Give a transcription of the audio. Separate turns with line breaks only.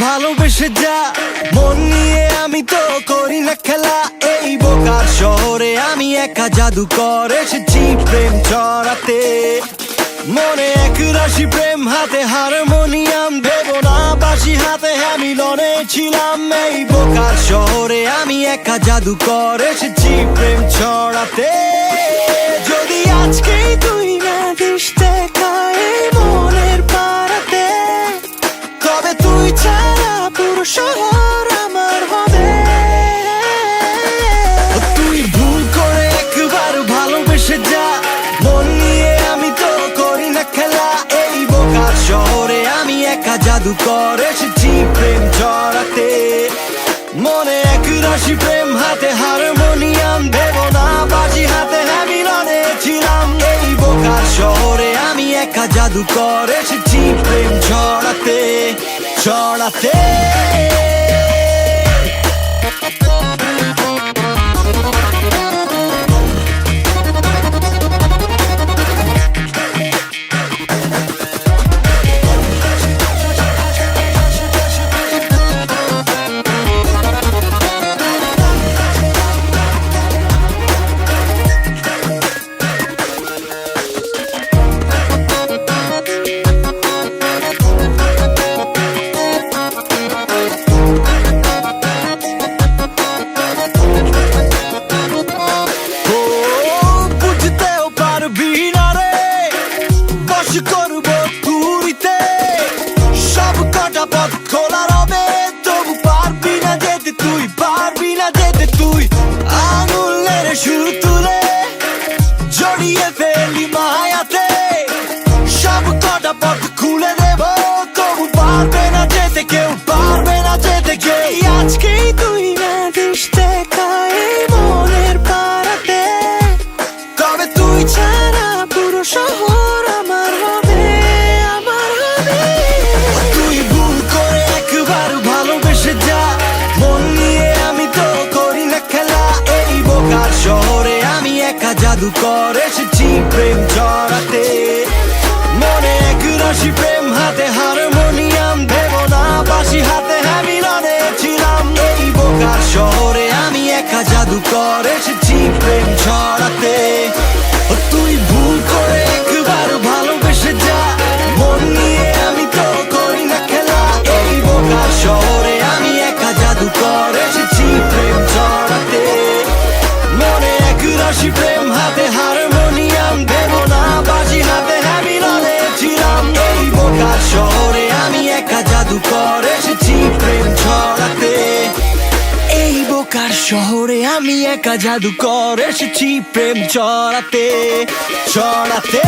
ভালোবেসে যা মন নিয়ে আমি তো করি না খেলা। এই বোকার শহরে আমি একা জাদুকর এসেছি প্রেম ছড়াতে। মনে এক রাশি প্রেম হাতে হারমোনিয়াম, দেব না বাঁশি হাতে মিলনে ছিলাম। এই বোকার শহরে আমি একা জাদুকর এসেছি প্রেম ছড়াতে। যদি আজকেই তুই না দিস দেখা এই মনের পাড়াতে, তবে তুই ছাড়া পুরো শহর আমার হবে। তুই ভুল করে একবার ভালোবেসে যা, মন নিয়ে আমি তো করি না খেলা। এই বোকার শহরে আমি একা জাদুকর এসেছি প্রেম ছড়াতে। মনে এক রাশি প্রেম হাতে হারমোনিয়াম, দেব না বাঁশি হাতে মিলনে ছিলাম। এই বোকার শহরে আমি একা জাদুকর এসেছি প্রেম ছড়াতে ছড়াতে। করব পুরীতে সব কটা পথ খোলা রবে, তবু পারবি না যেতে তুই, পারবি না যেতে তুই। আঙুলের সুর তুলে জড়িয়ে ফেলি মায়াতে, সব কটা পথ খুলে দেব, তবু পারবে না যেতে কেউ, পারবে না যেতে কেউ। আজকেই তুই না দিস দেখা এই মনের পাড়াতে, তবে তুই ছাড়া পুরো শহর আমার হবে, আমার হবে। তুই ভুল করে একবার ভালোবেসে যা, মন নিয়ে আমি তো করি না খেলা। এই বোকার শহরে আমি একা জাদুকর এসেছি প্রেম ছড়াতে। মনে এক রাশি প্রেম হাতে হারমোনিয়াম, দেব না বাঁশি হাতে মিলনে ছিলাম। এই বোকার শহরে আমি একা জাদুকর এসেছি প্রেম ছড়াতে। তুই ভুল করে একবার ভালোবেসে যা, মন নিয়ে আমি তো করি না খেলা। এই বোকার শহরে আমি একা জাদুকর এসেছি প্রেম ছড়াতে। মনে এক রাশি প্রেম হাতে হারমোনিয়াম, দেব না বাঁশি হাতে মিলনে ছিলাম। এই বোকার শহরে আমি একা জাদুকর এসেছি প্রেম ছড়াতে। এই বোকার শহরে আমি একা জাদুকর এসেছি প্রেম ছড়াতে ছড়াতে।